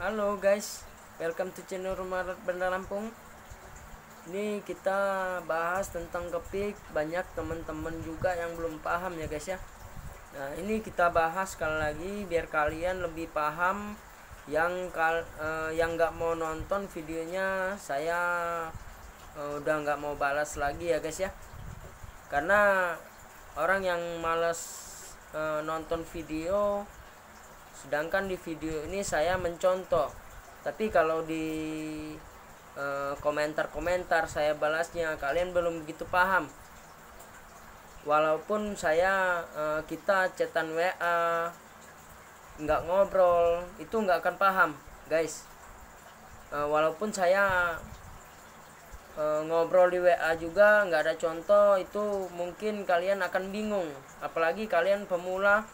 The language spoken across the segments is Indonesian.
Halo guys, welcome to channel Rumah Bandar Lampung. Ini kita bahas tentang kepik. Banyak teman-teman juga yang belum paham ya guys ya. Nah ini kita bahas sekali lagi biar kalian lebih paham. Yang nggak mau nonton videonya, saya udah nggak mau balas lagi ya guys ya. Karena orang yang males nonton video, sedangkan di video ini saya mencontoh, tapi kalau di komentar-komentar saya balasnya kalian belum begitu paham. Walaupun kita chatan WA nggak ngobrol, itu nggak akan paham guys. Walaupun saya ngobrol di WA juga nggak ada contoh, itu mungkin kalian akan bingung, apalagi kalian pemula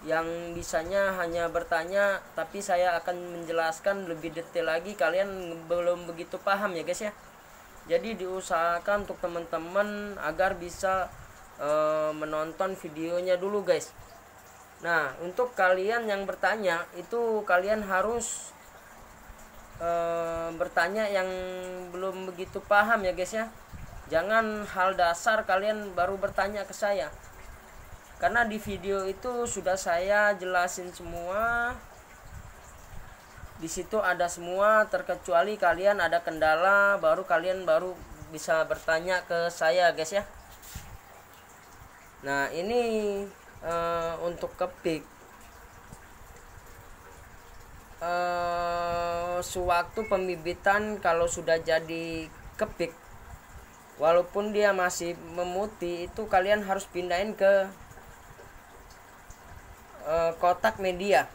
yang bisanya hanya bertanya, tapi saya akan menjelaskan lebih detail lagi, kalian belum begitu paham ya guys ya. Jadi diusahakan untuk teman-teman agar bisa menonton videonya dulu guys. Nah untuk kalian yang bertanya itu kalian harus bertanya yang belum begitu paham ya guys ya. Jangan hal dasar kalian baru bertanya ke saya, karena di video itu sudah saya jelasin semua. Di situ ada semua, terkecuali kalian ada kendala kalian baru bisa bertanya ke saya guys ya. Nah ini untuk kepik, sewaktu pembibitan kalau sudah jadi kepik, walaupun dia masih memutih, itu kalian harus pindahin ke kotak media.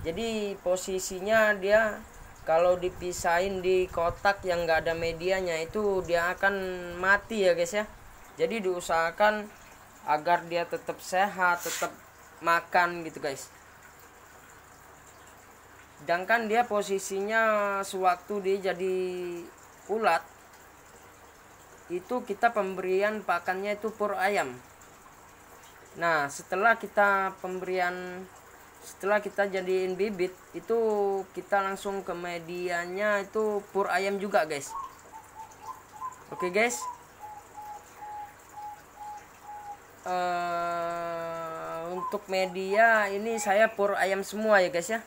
Jadi posisinya dia kalau dipisahin di kotak yang enggak ada medianya, itu dia akan mati ya guys ya. Jadi diusahakan agar dia tetap sehat, tetap makan gitu guys. Sedangkan dia posisinya sewaktu dia jadi ulat, itu kita pemberian pakannya itu pur ayam. Nah setelah kita jadiin bibit, itu kita langsung ke medianya itu pur ayam juga guys. Oke guys, untuk media ini saya pur ayam semua ya guys ya,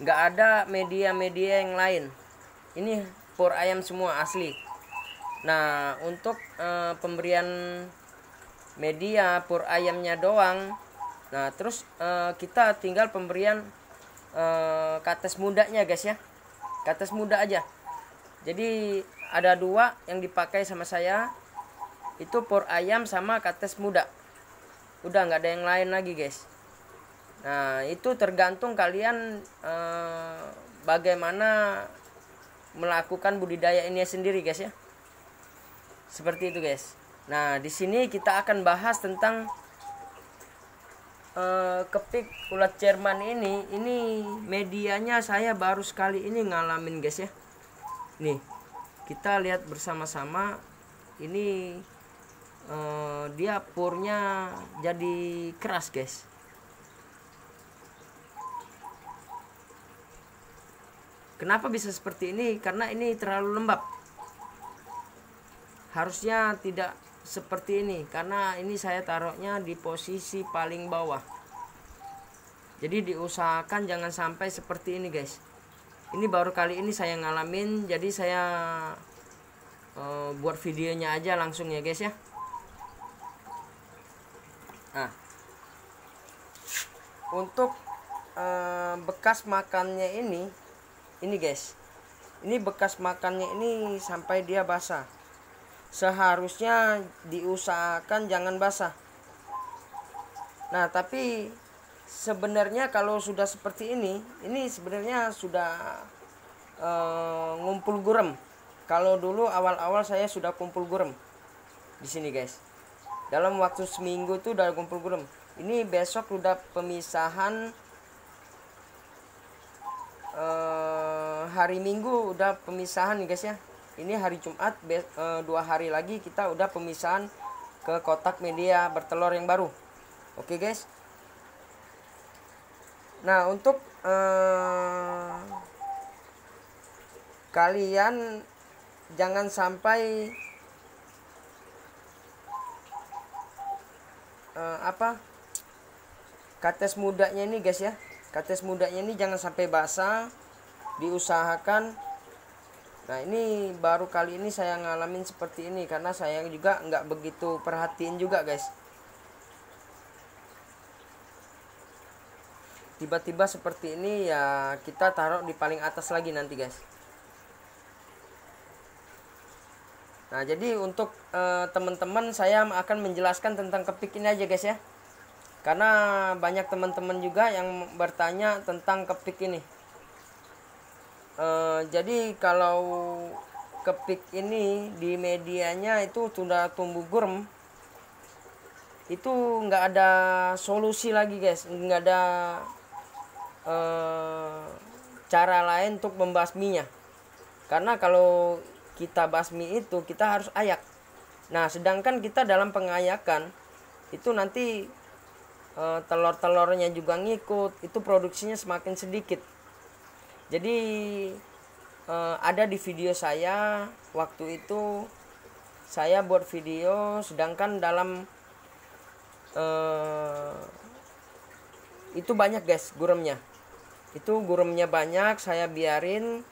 nggak ada media yang lain, ini pur ayam semua asli. Nah untuk pemberian media pur ayamnya doang. Nah terus kita tinggal pemberian kates mudanya guys ya, kates muda aja. Jadi ada dua yang dipakai sama saya, itu pur ayam sama kates muda, udah nggak ada yang lain lagi guys. Nah itu tergantung kalian bagaimana melakukan budidaya ini sendiri guys ya, seperti itu guys. Nah di sini kita akan bahas tentang kepik ulat Jerman ini medianya saya baru sekali ini ngalamin guys ya. Nih kita lihat bersama-sama, ini dia purnya jadi keras guys. Kenapa bisa seperti ini? Karena ini terlalu lembab. Harusnya tidak seperti ini, karena ini saya taruhnya di posisi paling bawah. Jadi diusahakan jangan sampai seperti ini guys. Ini baru kali ini saya ngalamin, jadi saya buat videonya aja langsung ya guys ya. Nah untuk bekas makannya ini guys, ini bekas makannya ini sampai dia basah. Seharusnya diusahakan jangan basah. Nah tapi sebenarnya kalau sudah seperti ini sebenarnya sudah ngumpul gurem. Kalau dulu awal-awal saya sudah kumpul gurem di sini guys. Dalam waktu seminggu tuh udah kumpul gurem. Ini besok udah pemisahan, hari Minggu udah pemisahan nih guys ya. Ini hari Jumat, 2 hari lagi kita udah pemisahan ke kotak media bertelur yang baru. Oke guys. Nah, untuk kalian jangan sampai kates mudanya ini guys ya, kates mudanya ini jangan sampai basah, diusahakan. Nah, ini baru kali ini saya ngalamin seperti ini karena saya juga nggak begitu perhatiin juga guys. Tiba-tiba seperti ini ya, kita taruh di paling atas lagi nanti guys. Nah, jadi untuk teman-teman saya akan menjelaskan tentang kepik ini aja guys ya, karena banyak teman-teman juga yang bertanya tentang kepik ini. Jadi kalau kepik ini di medianya itu sudah tumbuh gurem, itu nggak ada solusi lagi guys, nggak ada cara lain untuk membasminya. Karena kalau kita basmi itu kita harus ayak. Nah, sedangkan kita dalam pengayakan itu nanti telur-telurnya juga ngikut, itu produksinya semakin sedikit. Jadi ada di video saya waktu itu, saya buat video sedangkan dalam itu banyak guys guremnya. Itu guremnya banyak, saya biarin,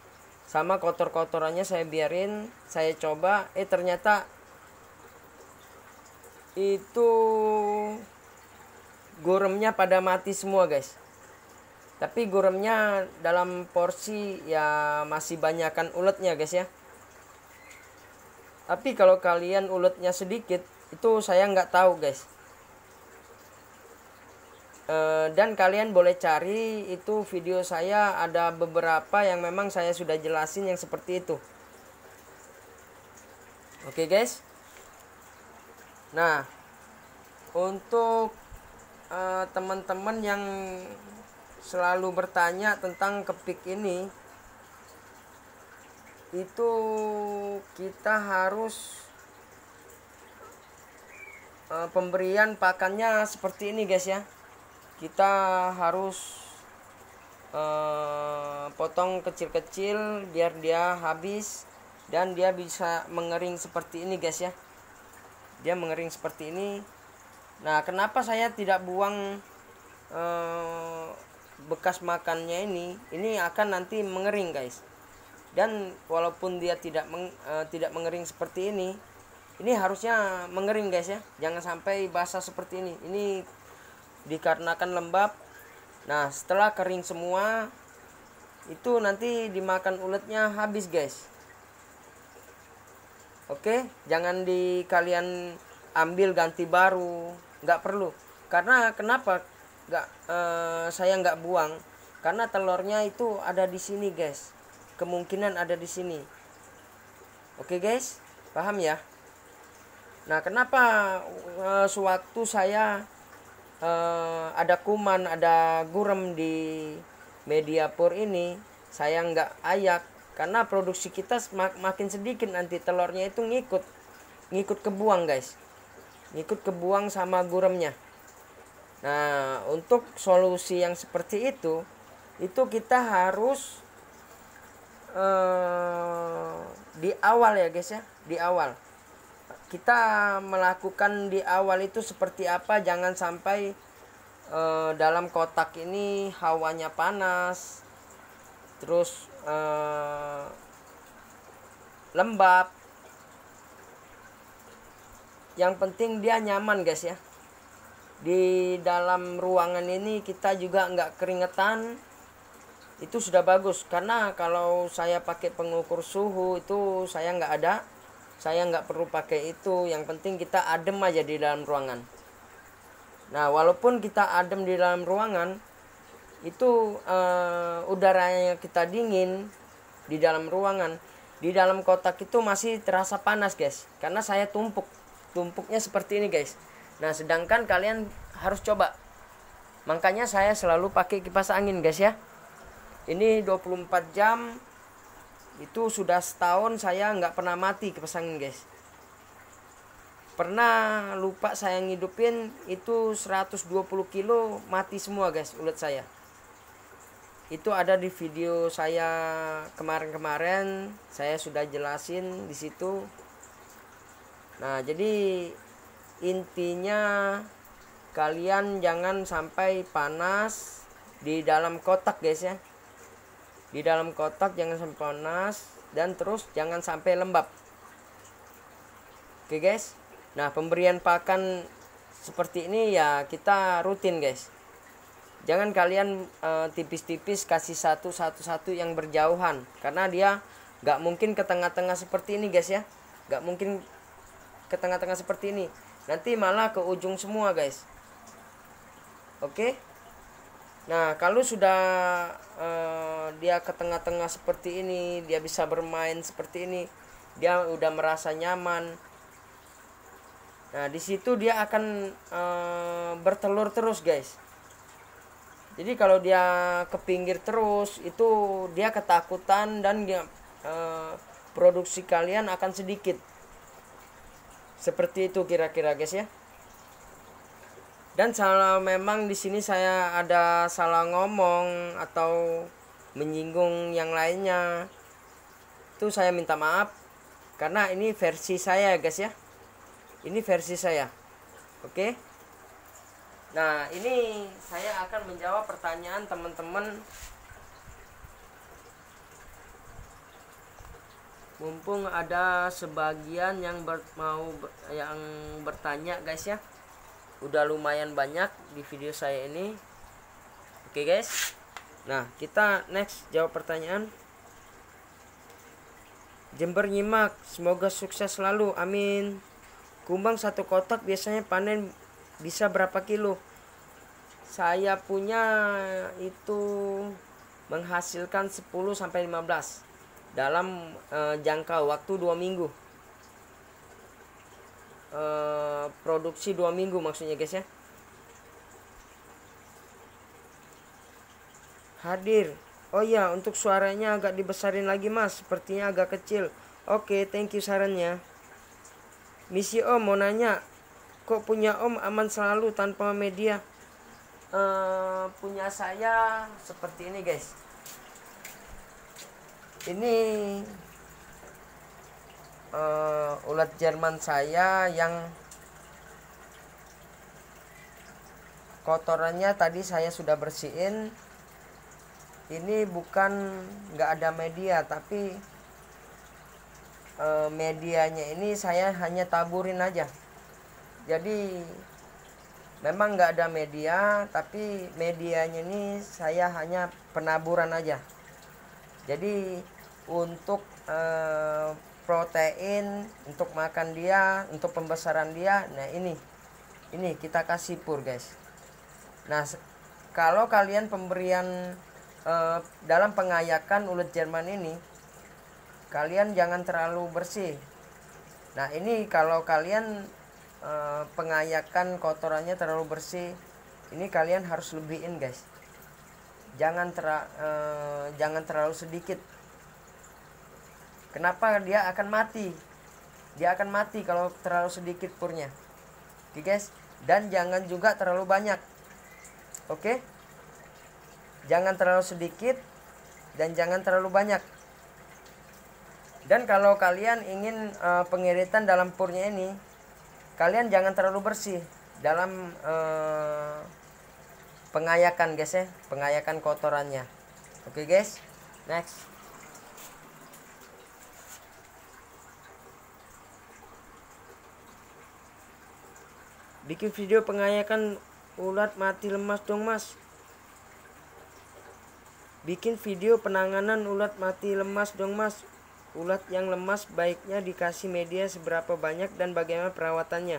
sama kotor-kotorannya saya biarin, saya coba, ternyata itu guremnya pada mati semua guys. Tapi guremnya dalam porsi ya masih banyakan uletnya guys ya. Tapi kalau kalian uletnya sedikit, itu saya nggak tahu guys. Dan kalian boleh cari itu video saya, ada beberapa yang memang saya sudah jelasin yang seperti itu. Oke guys. Nah, untuk teman-teman yang selalu bertanya tentang kepik ini, itu kita harus pemberian pakannya seperti ini guys ya. Kita harus potong kecil-kecil biar dia habis dan dia bisa mengering seperti ini guys ya. Dia mengering seperti ini. Nah, kenapa saya tidak buang bekas makannya ini akan nanti mengering guys. Dan walaupun dia tidak mengering seperti ini harusnya mengering guys ya. Jangan sampai basah seperti ini. Ini dikarenakan lembab. Nah, setelah kering semua itu nanti dimakan uletnya habis guys. Oke, jangan kalian ambil ganti baru, nggak perlu. Karena kenapa saya nggak buang? Karena telurnya itu ada di sini guys, kemungkinan ada di sini. Oke guys, paham ya? Nah, kenapa sewaktu saya ada kuman, ada gurem di media pur ini, saya nggak ayak, karena produksi kita makin sedikit, nanti telurnya itu ngikut kebuang guys, ngikut kebuang sama guremnya. Nah, untuk solusi yang seperti itu kita harus di awal ya guys ya, di awal kita melakukan di awal itu seperti apa. Jangan sampai dalam kotak ini hawanya panas, terus lembab. Yang penting dia nyaman guys ya. Di dalam ruangan ini kita juga nggak keringetan, itu sudah bagus. Karena kalau saya pakai pengukur suhu itu saya nggak perlu pakai itu. Yang penting kita adem aja di dalam ruangan. Nah, walaupun kita adem di dalam ruangan, itu udaranya kita dingin di dalam ruangan, di dalam kotak itu masih terasa panas guys. Karena saya tumpuknya seperti ini guys. Nah, sedangkan kalian harus coba. Makanya saya selalu pakai kipas angin guys ya. Ini 24 jam. Itu sudah setahun saya nggak pernah mati kipas angin guys. Pernah lupa saya ngidupin itu 120 kilo mati semua guys ulet saya. itu ada di video saya kemarin-kemarin, saya sudah jelasin di situ. Nah, jadi intinya kalian jangan sampai panas di dalam kotak guys ya. Di dalam kotak jangan sampai panas, dan terus jangan sampai lembab. Oke guys. Nah, pemberian pakan seperti ini ya kita rutin guys. Jangan kalian tipis-tipis kasih satu yang berjauhan, karena dia nggak mungkin ke tengah-tengah seperti ini guys ya. Nggak mungkin ke tengah-tengah seperti ini, nanti malah ke ujung semua guys. Oke. Nah, kalau sudah dia ke tengah-tengah seperti ini, dia bisa bermain seperti ini, dia udah merasa nyaman. Nah, di situ dia akan bertelur terus guys. Jadi kalau dia ke pinggir terus, itu dia ketakutan dan dia, produksi kalian akan sedikit. Seperti itu kira-kira guys ya. Dan salah memang di sini saya ada salah ngomong atau menyinggung yang lainnya, itu saya minta maaf, karena ini versi saya guys ya. Ini versi saya. Oke. Nah, ini saya akan menjawab pertanyaan teman-teman. Mumpung ada sebagian yang yang bertanya guys ya. Udah lumayan banyak di video saya ini. Oke guys. Nah, kita next jawab pertanyaan. Jember nyimak, semoga sukses selalu, amin. Kumbang satu kotak biasanya panen bisa berapa kilo? Saya punya itu menghasilkan 10-15 dalam jangka waktu 2 minggu. Produksi 2 minggu maksudnya guys ya. Hadir. Oh ya, untuk suaranya agak dibesarin lagi mas, sepertinya agak kecil. Oke, thank you sarannya. Misi Om mau nanya, kok punya Om aman selalu tanpa media? Punya saya seperti ini guys. Ini ulat Jerman saya yang kotorannya tadi saya sudah bersihin. Ini bukan nggak ada media, tapi medianya ini saya hanya taburin aja. Jadi memang nggak ada media, tapi medianya ini saya hanya penaburan aja. Jadi untuk protein, untuk makan dia, untuk pembesaran dia, nah ini kita kasih pur guys. Nah, kalau kalian pemberian dalam pengayakan ulat Jerman ini, kalian jangan terlalu bersih. Nah, ini kalau kalian pengayakan kotorannya terlalu bersih, ini kalian harus lebihin guys. Jangan terlalu sedikit. Kenapa? Dia akan mati. Dia akan mati kalau terlalu sedikit purnya. Oke guys, dan jangan juga terlalu banyak. Oke? Jangan terlalu sedikit dan jangan terlalu banyak. Dan kalau kalian ingin pengiritan dalam purnya ini, kalian jangan terlalu bersih dalam pengayakan guys ya, pengayakan kotorannya. Oke guys, next. Bikin video pengayakan ulat mati lemas dong mas. Bikin video penanganan ulat mati lemas dong mas. Ulat yang lemas baiknya dikasih media seberapa banyak dan bagaimana perawatannya.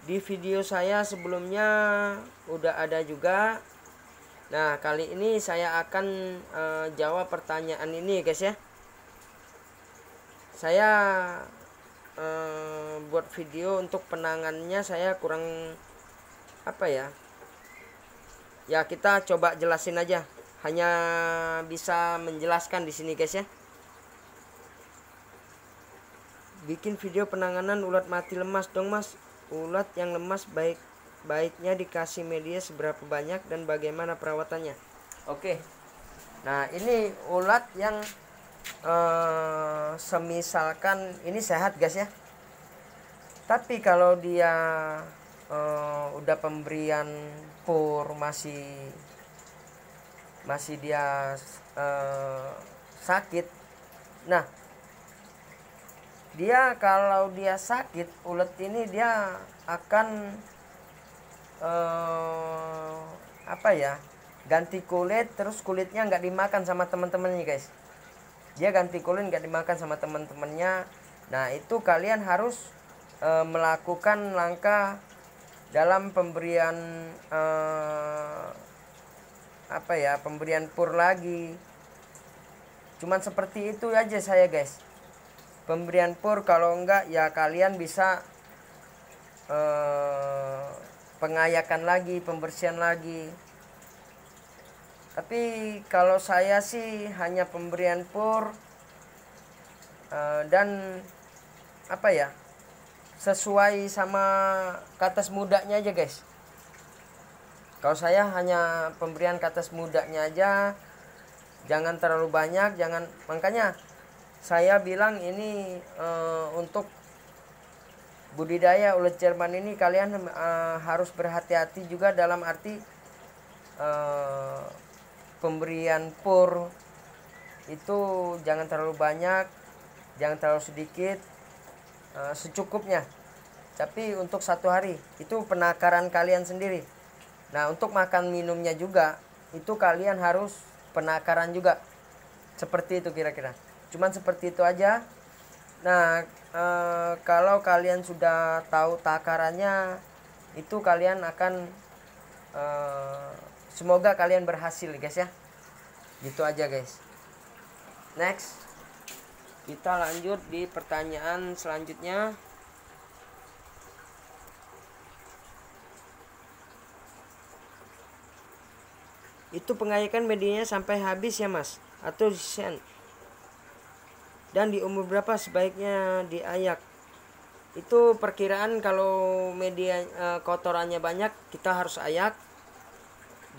Di video saya sebelumnya udah ada juga. Nah, kali ini saya akan jawab pertanyaan ini guys ya. Saya buat video untuk penanganannya saya kurang apa ya. Ya, kita coba jelasin aja. Hanya bisa menjelaskan di sini guys ya. Bikin video penanganan ulat mati lemas dong mas. Ulat yang lemas baiknya dikasih media seberapa banyak dan bagaimana perawatannya. Oke. Nah, ini ulat yang semisalkan ini sehat guys ya. Tapi kalau dia udah pemberian pur masih dia sakit. Nah, dia kalau dia sakit, ulat ini dia akan apa ya, ganti kulit, terus kulitnya nggak dimakan sama teman-temannya guys. Dia ganti kulit nggak dimakan sama teman-temannya. Nah, itu kalian harus melakukan langkah dalam pemberian apa ya, pemberian pur lagi. Cuman seperti itu aja saya guys, pemberian pur. Kalau enggak ya kalian bisa pengayakan lagi, pembersihan lagi. Tapi kalau saya sih hanya pemberian pur dan apa ya, sesuai sama katas mudanya aja guys. Kalau saya hanya pemberian katas mudanya aja, jangan terlalu banyak, jangan. Makanya saya bilang ini untuk budidaya ulat Jerman ini kalian harus berhati-hati juga, dalam arti pemberian pur itu jangan terlalu banyak, jangan terlalu sedikit, secukupnya. Tapi untuk satu hari itu penakaran kalian sendiri. Nah, untuk makan minumnya juga itu kalian harus penakaran juga. Seperti itu kira-kira. Cuman seperti itu aja. Nah, kalau kalian sudah tahu takarannya, itu kalian akan semoga kalian berhasil guys ya. Gitu aja guys. Next, kita lanjut di pertanyaan selanjutnya. Itu pengayakan medianya sampai habis ya mas, atau sen? Dan di umur berapa sebaiknya diayak? Itu perkiraan kalau media kotorannya banyak kita harus ayak.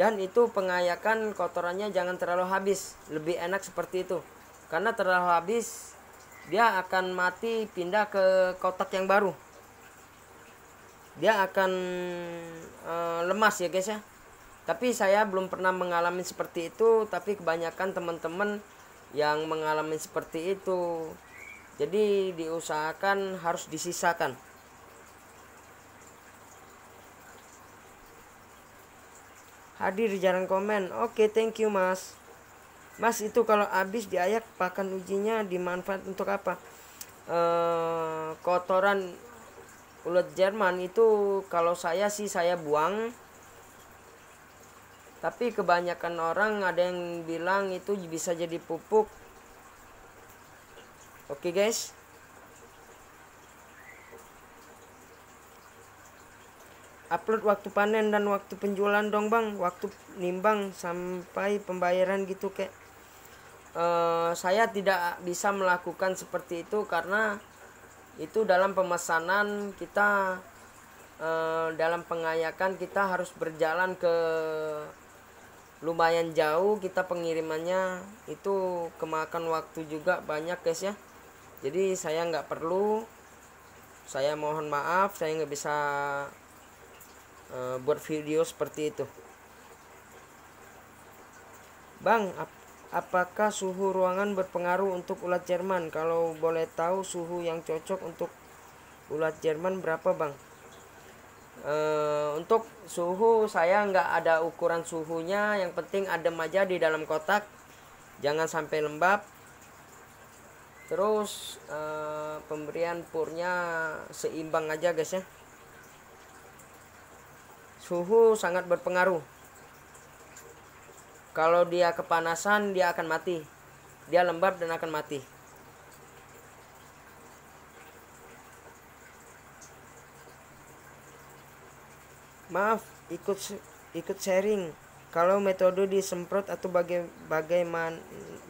Dan itu pengayakan kotorannya jangan terlalu habis, lebih enak seperti itu. Karena terlalu habis dia akan mati, pindah ke kotak yang baru. Dia akan lemas ya guys ya. Tapi saya belum pernah mengalami seperti itu, tapi kebanyakan teman-teman yang mengalami seperti itu. Jadi diusahakan harus disisakan. Hadir jarang komen. Oke, thank you mas. Mas, itu kalau habis diayak pakan ujinya dimanfaat untuk apa? Kotoran ulat Jerman itu kalau saya sih saya buang. Tapi kebanyakan orang ada yang bilang itu bisa jadi pupuk. Oke guys. Upload waktu panen dan waktu penjualan dong bang. Waktu nimbang sampai pembayaran gitu kek. Saya tidak bisa melakukan seperti itu karena itu dalam pemesanan kita, dalam pengayakan kita harus berjalan ke lumayan jauh, kita pengirimannya itu kemakan waktu juga banyak guys ya. Jadi saya nggak perlu, saya mohon maaf saya nggak bisa buat video seperti itu bang. Apakah suhu ruangan berpengaruh untuk ulat Jerman? Kalau boleh tahu suhu yang cocok untuk ulat Jerman berapa bang? Untuk suhu saya nggak ada ukuran suhunya, yang penting adem aja di dalam kotak, jangan sampai lembab. Terus pemberian purnya seimbang aja guys ya. Suhu sangat berpengaruh. Kalau dia kepanasan dia akan mati, dia lembab dan akan mati. Maaf, ikut sharing. Kalau metode disemprot atau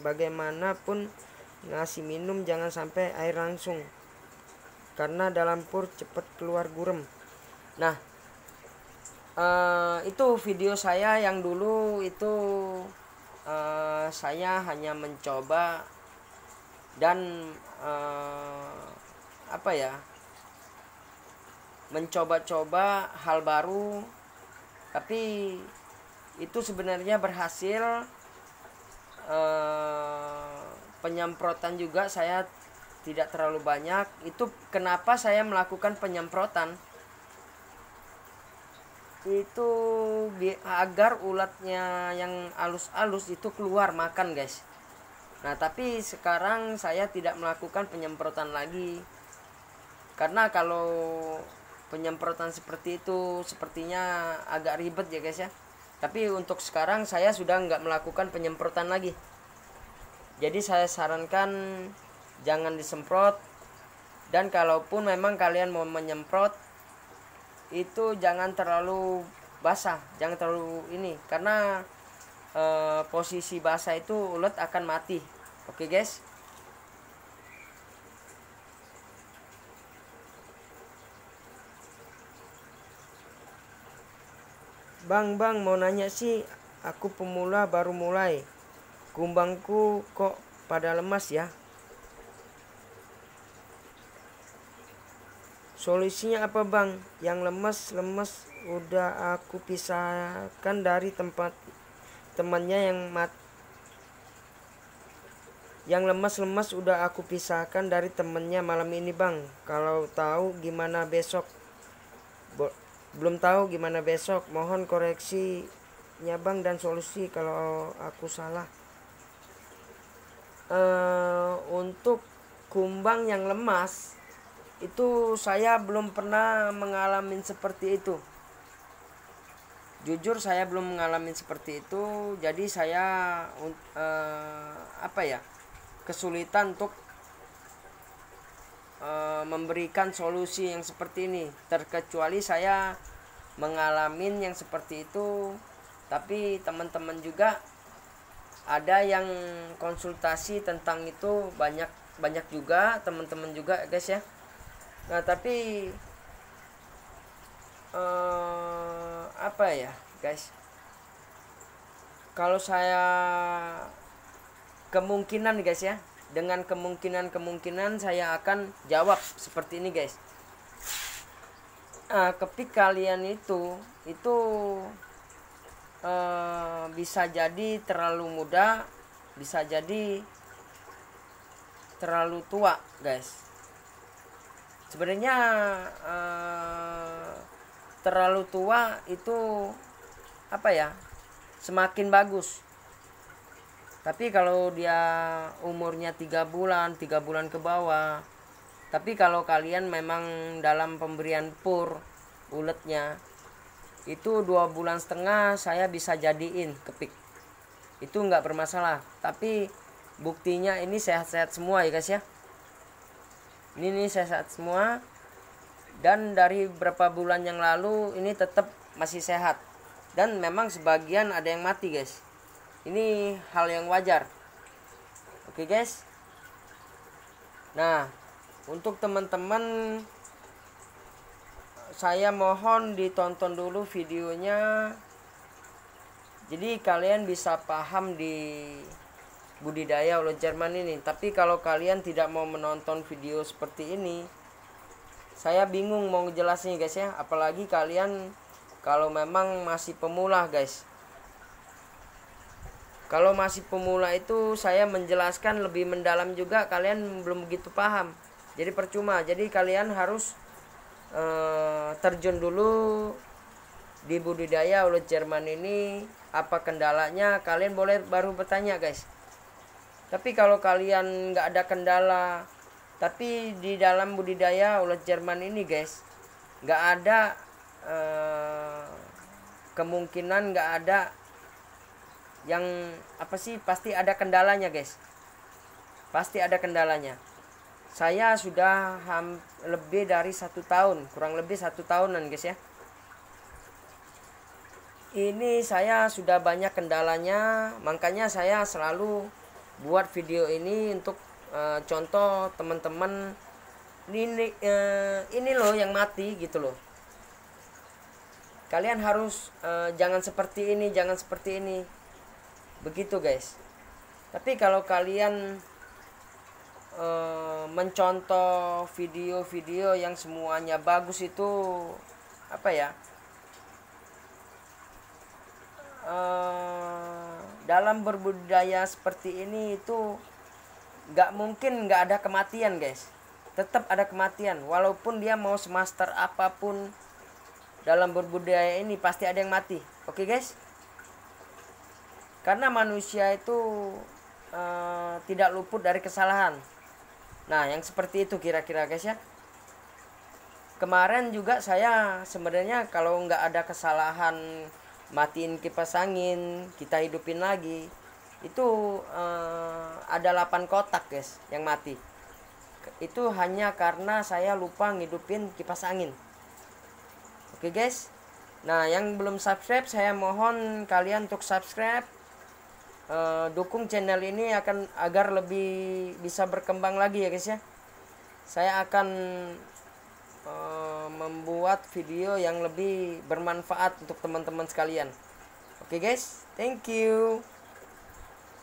bagaimanapun ngasih minum jangan sampai air langsung, karena dalam pur cepat keluar gurem. Nah, Itu video saya yang dulu itu saya hanya mencoba dan apa ya, mencoba-coba hal baru, tapi itu sebenarnya berhasil. Penyemprotan juga saya tidak terlalu banyak. Itu kenapa saya melakukan penyemprotan, itu agar ulatnya yang halus-halus itu keluar makan, guys. Nah, tapi sekarang saya tidak melakukan penyemprotan lagi, karena kalau penyemprotan seperti itu sepertinya agak ribet ya, guys ya. Tapi untuk sekarang saya sudah nggak melakukan penyemprotan lagi. Jadi saya sarankan jangan disemprot, dan kalaupun memang kalian mau menyemprot itu jangan terlalu basah, jangan terlalu ini, karena posisi basah itu ulat akan mati. Oke, guys. Bang, mau nanya sih, aku pemula baru mulai. Kumbangku kok pada lemas ya? Solusinya apa, Bang? Yang lemas udah aku pisahkan dari tempat temannya yang lemas udah aku pisahkan dari temennya malam ini, Bang. Kalau tahu gimana besok? Belum tahu gimana besok. Mohon koreksinya, Bang, dan solusi kalau aku salah. Untuk kumbang yang lemas itu saya belum pernah mengalami seperti itu. Jujur saya belum mengalami seperti itu. Jadi saya kesulitan untuk memberikan solusi yang seperti ini, terkecuali saya mengalami yang seperti itu. Tapi teman-teman juga ada yang konsultasi tentang itu, banyak juga teman-teman juga, guys ya. Nah, tapi guys, kalau saya kemungkinan, guys ya, dengan kemungkinan saya akan jawab seperti ini, guys. Kepik kalian itu bisa jadi terlalu muda, bisa jadi terlalu tua, guys. Sebenarnya terlalu tua itu semakin bagus. Tapi kalau dia umurnya 3 bulan ke bawah, tapi kalau kalian memang dalam pemberian pur uletnya itu 2,5 bulan saya bisa jadiin kepik, itu nggak bermasalah. Tapi buktinya ini sehat-sehat semua ya, guys ya. Ini sehat semua, dan dari beberapa bulan yang lalu ini tetap masih sehat, dan memang sebagian ada yang mati, guys. Ini hal yang wajar. Oke, guys. Nah, untuk teman-teman, saya mohon ditonton dulu videonya, jadi kalian bisa paham di budidaya ulat Jerman ini. Tapi kalau kalian tidak mau menonton video seperti ini, saya bingung mau ngejelasin, guys ya. Apalagi kalian kalau memang masih pemula, guys. Kalau masih pemula itu saya menjelaskan lebih mendalam juga kalian belum begitu paham, jadi percuma. Jadi kalian harus terjun dulu di budidaya ulat Jerman ini. Apa kendalanya, kalian boleh baru bertanya, guys. Tapi kalau kalian nggak ada kendala, tapi di dalam budidaya ulat Jerman ini, guys, nggak ada kemungkinan, nggak ada yang pasti ada kendalanya, guys. Pasti ada kendalanya. Saya sudah lebih dari 1 tahun, kurang lebih 1 tahunan, guys ya. Ini saya sudah banyak kendalanya, makanya saya selalu buat video ini untuk contoh teman-teman. Ini loh yang mati gitu loh. kalian harus jangan seperti ini, jangan seperti ini, begitu guys. Tapi kalau kalian mencontoh video-video yang semuanya bagus itu apa ya, dalam berbudaya seperti ini itu nggak mungkin nggak ada kematian guys. Tetap ada kematian, walaupun dia mau semaster apapun dalam berbudaya ini pasti ada yang mati. Oke guys, karena manusia itu tidak luput dari kesalahan. Nah yang seperti itu kira-kira guys ya. Kemarin juga saya sebenarnya kalau nggak ada kesalahan matiin kipas angin, kita hidupin lagi, itu ada 8 kotak guys yang mati. Itu hanya karena saya lupa ngidupin kipas angin. Oke guys, nah yang belum subscribe saya mohon kalian untuk subscribe, dukung channel ini agar lebih bisa berkembang lagi ya guys ya. Saya akan membuat video yang lebih bermanfaat untuk teman-teman sekalian. Oke guys, thank you.